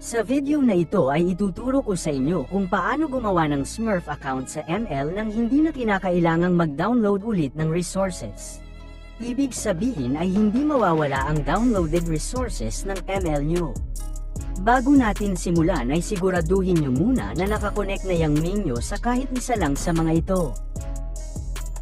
Sa video na ito ay ituturo ko sa inyo kung paano gumawa ng Smurf account sa ML nang hindi na kinakailangang mag-download ulit ng resources. Ibig sabihin ay hindi mawawala ang downloaded resources ng ML nyo. Bago natin simulan ay siguraduhin nyo muna na nakakonect na yung main nyo sa kahit isa lang sa mga ito.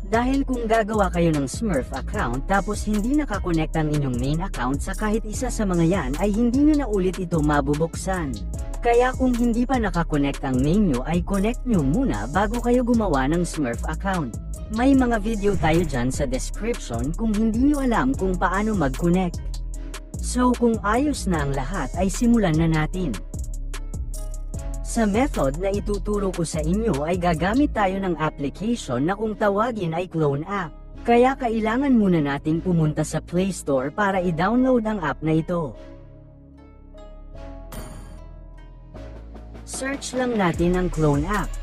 Dahil kung gagawa kayo ng Smurf account tapos hindi nakakonect ang inyong main account sa kahit isa sa mga yan ay hindi nyo na ulit ito mabubuksan. Kaya kung hindi pa nakakonect ang main nyo ay connect nyo muna bago kayo gumawa ng Smurf account. May mga video tayo dyan sa description kung hindi nyo alam kung paano mag-connect. So kung ayos na ang lahat ay simulan na natin. Sa method na ituturo ko sa inyo ay gagamit tayo ng application na kung tawagin ay clone app. Kaya kailangan muna nating pumunta sa Play Store para i-download ang app na ito. Search lang natin ang clone app.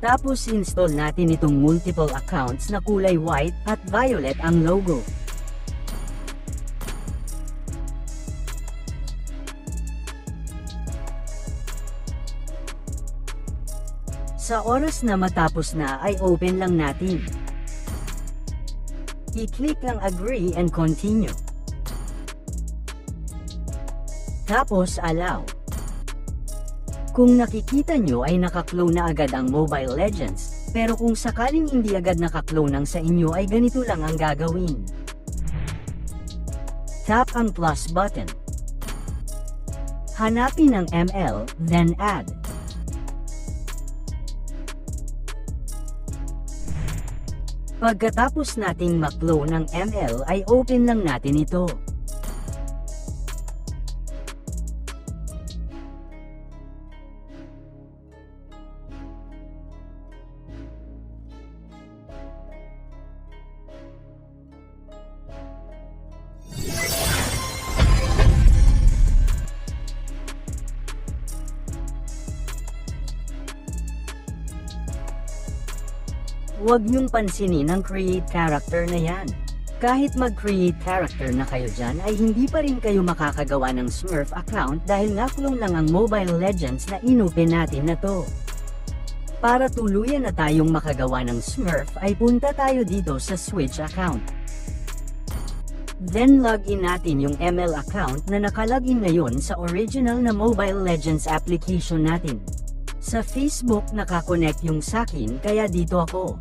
Tapos install natin itong multiple accounts na kulay white at violet ang logo. Sa oras na matapos na ay open lang natin. I-click ang agree and continue. Tapos allow. Kung nakikita nyo ay naka-clone na agad ang Mobile Legends, pero kung sakaling hindi agad naka-clone ang sa inyo ay ganito lang ang gagawin. Tap ang plus button. Hanapin ang ML, then add. Pagkatapos nating ma-clone ng ML ay open lang natin ito. Huwag niyong pansinin ang create character na yan. Kahit mag-create character na kayo dyan ay hindi pa rin kayo makakagawa ng Smurf account dahil nga-clone lang ang Mobile Legends na inopen natin na to. Para tuluyan na tayong makagawa ng Smurf ay punta tayo dito sa Switch account. Then login natin yung ML account na nakalagin ngayon sa original na Mobile Legends application natin. Sa Facebook nakakonect yung sakin kaya dito ako.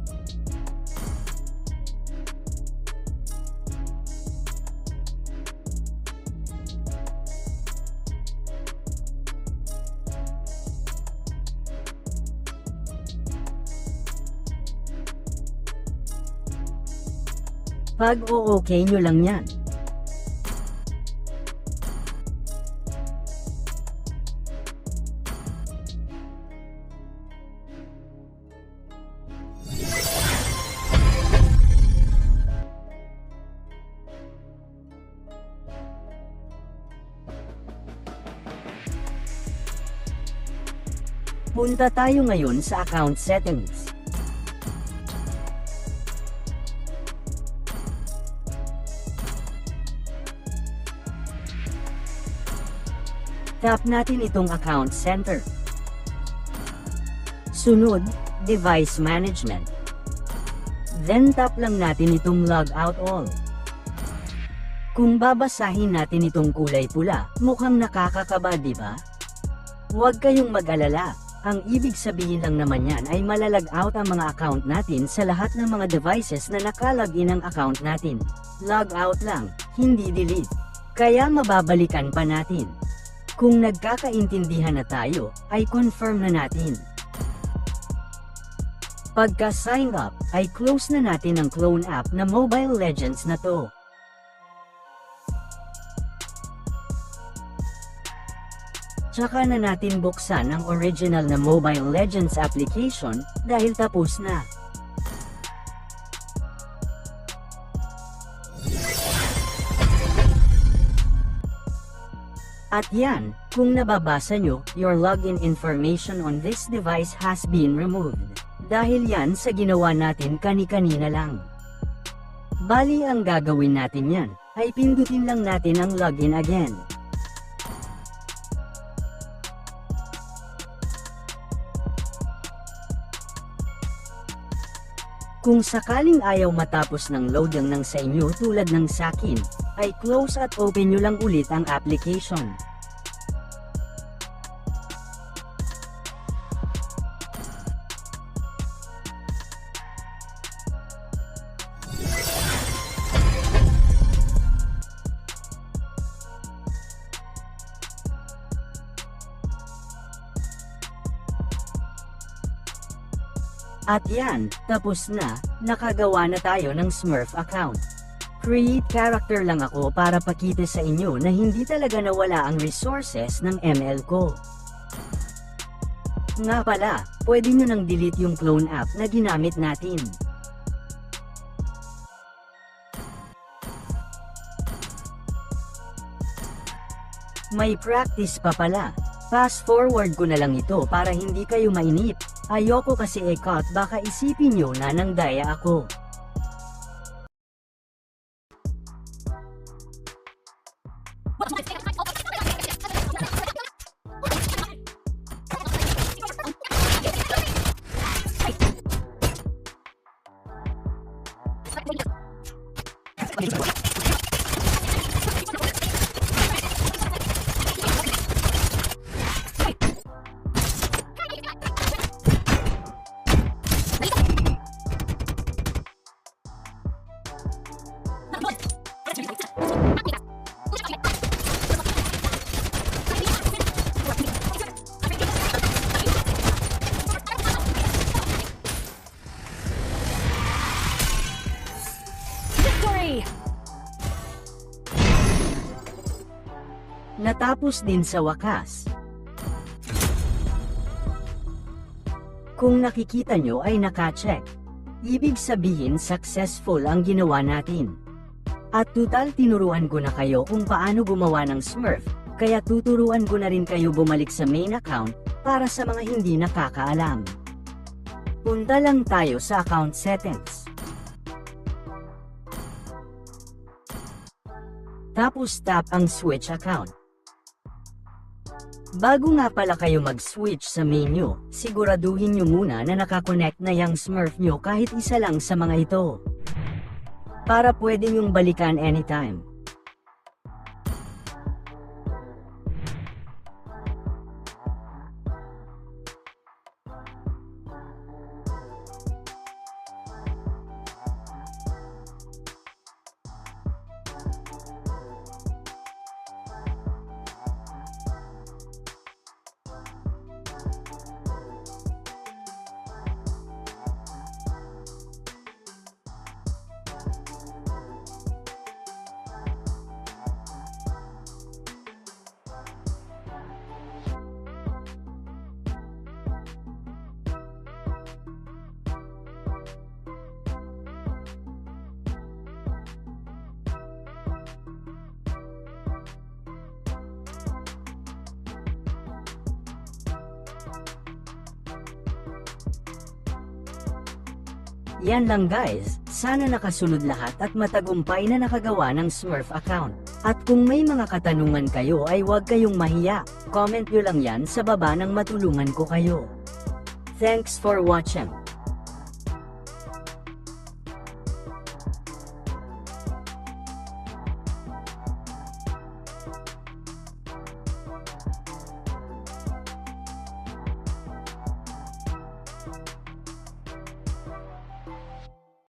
Pag o-okay nyo lang yan. Punta tayo ngayon sa account settings. Tap natin itong account center. Sunod, device management. Then tap lang natin itong log out all. Kung babasahin natin itong kulay pula, mukhang nakakakaba, di ba? Huwag kayong mag-alala. Ang ibig sabihin lang naman yan ay malalag out ang mga account natin sa lahat ng mga devices na nakalagin ang account natin. Log out lang, hindi delete. Kaya mababalikan pa natin. Kung nagkakaintindihan na tayo, ay confirm na natin. Pagka sign up, ay close na natin ang clone app na Mobile Legends na to. Tsaka na natin buksan ang original na Mobile Legends application dahil tapos na. At yan, kung nababasa nyo, your login information on this device has been removed. Dahil yan sa ginawa natin kani-kanina lang. Bali ang gagawin natin yan, ay pindutin lang natin ang login again. Kung sakaling ayaw matapos ng loading ng sa inyo tulad ng sakin, ay close at open nyo lang ulit ang application. At yan, tapos na, nakagawa na tayo ng Smurf account. Create character lang ako para pakita sa inyo na hindi talaga nawala ang resources ng ML ko. Nga pala, pwede nyo nang delete yung clone app na ginamit natin. May practice pa pala. Fast forward ko na lang ito para hindi kayo mainip. Ayoko kasi i-cut baka isipin nyo na nang daya ako. Natapos din sa wakas. Kung nakikita nyo ay naka-check, ibig sabihin successful ang ginawa natin. At total tinuruan ko na kayo kung paano gumawa ng Smurf, kaya tuturuan ko na rin kayo bumalik sa main account, para sa mga hindi nakakaalam. Punta lang tayo sa account settings. Tapos tap ang switch account. Bago nga pala kayo mag-switch sa menu, siguraduhin nyo muna na nakakonect na yung Smurf nyo kahit isa lang sa mga ito. Para pwede nyong balikan anytime. Yan lang guys, sana nakasunod lahat at matagumpay na nakagawa ng Smurf account. At kung may mga katanungan kayo ay huwag kayong mahiya, comment nyo lang yan sa baba nang matulungan ko kayo. Thanks for watching.